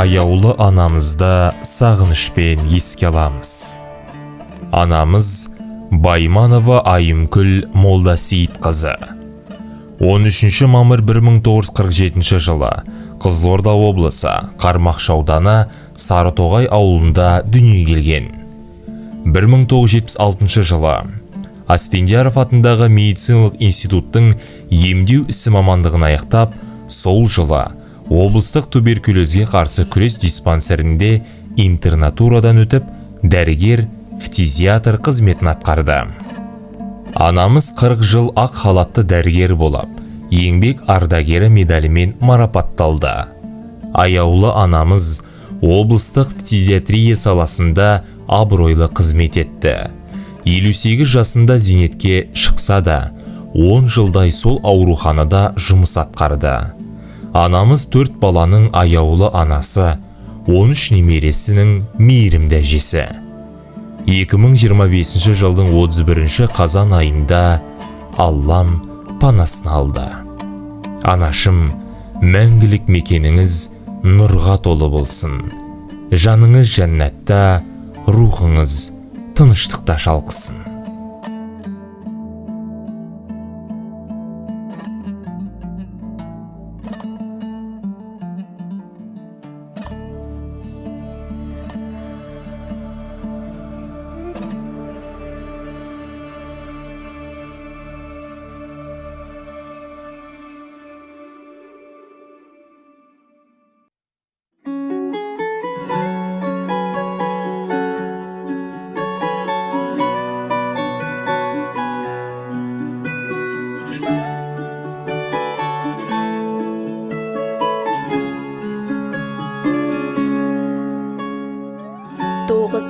аяулы анамызды сағынышпен еске аламыз. Анамыз Байманова Айымкүл Молдасейітқызы. 13 мамыр 1947 жылы Қызылорда облысы Қармақшы ауданы Сарытоғай ауылында дүниеге келген. 1976 жылы Аспендияров атындағы медициналық институттың емдеу ісі мамандығын аяқтап, сол жылы облыстық туберкулезге қарсы күрес диспансерінде интернатурадан өтіп, дәрігер, фтизиатр қызметін атқарды. Анамыз 40 жыл ақ халатты дәрігер болып, еңбек ардагері медалімен марапатталды. Аяулы анамыз облыстық фтизиатрия саласында абыройлы қызмет етті. 58 жасында зейнетке шықса да, 10 жылдай сол ауруханада жұмыс атқарды. Анамыз 4 баланың аяулы анасы, 13 немересінің мейірімді әжесі. 2025 жылдың 31 қазан айында Аллам панасын алды. Анашым, мәңгілік мекеніңіз нұрға толы болсын. Жаныңыз жәннатта, рухыңыз тыныштықта шалқысын.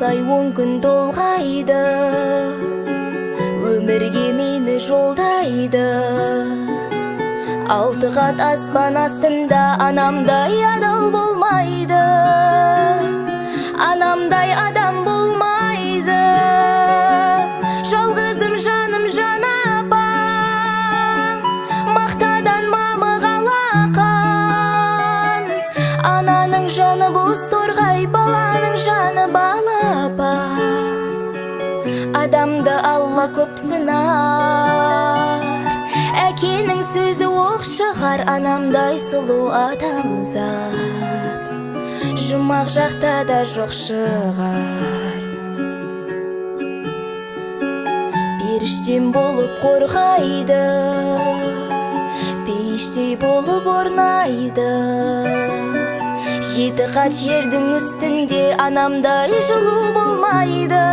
Ай 10 күн толғайды, өмірге мені жолдайды. 6 қат аспан астында анамдай адал болмайды, анамдай адам болмайды. Жалғызым жаным жана апам, мақтадан мамық алақан. Ананың жаны боз торғай, баланың жаны балапан. Адамды Алла көп сынар, әкенің сөзі оқ шығар. Анамдай сұлу адамзат жұмақ жақта да жоқ шығар. Періштем болып қорғайды, пештей болып орнайды. 7 қат жердің үстінде анамдай жылу болмайды,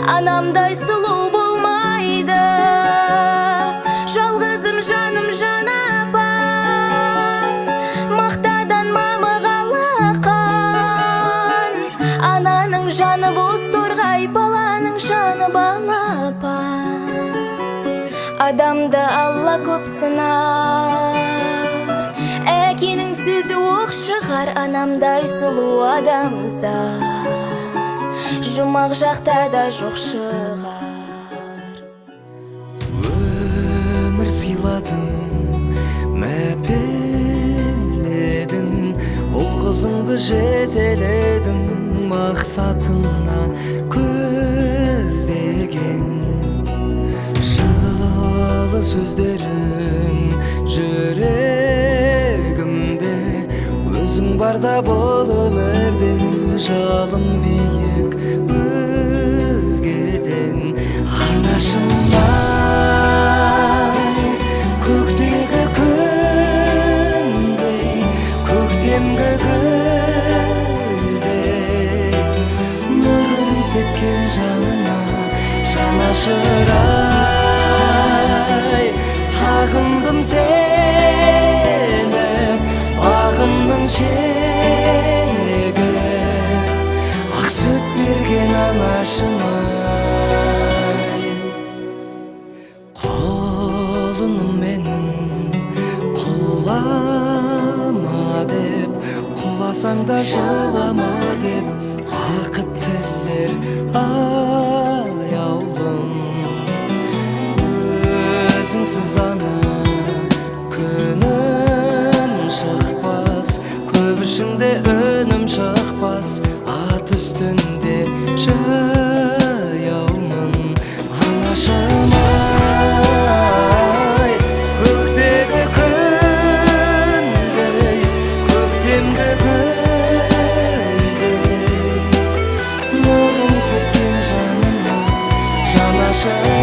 анамдай сұлу болмайды. Жалғызым жаным жана апам, мақтадан мамық алақан. Ананың жаны боз торғай, баланың жаны балапан. Адамды Алла көп сынар, әкенің сөзі оқ шығар. Анамдай сұлу адамзат жұмақ жақта да жоқ шығар. Өмір сыйладың, мәпеледің, ол қызыңды жетеледің. Мақсатына көздеген жылы сөздерің жүрегімде. Өзің барда бұл өмірде, жалым биік өзгеден. Анашымдай, көктегі күндей, көктемгі гүлдей, нұрын сепкен жанына жанашырай. Сағындым сені, бағымның шегі, ақ сүт берген анашыма. Қолыным менің құлама деп, құласаң да жылама деп, бақыт тілер аяулым. Өзіңсіз ана күнім шықпас, көп ішінде өнім шықпас, ат үстінде жаяумын. Анашым ай, көктегі күндей, көктемгі гүлдей, нұрын сепкен жаныма, жанашыр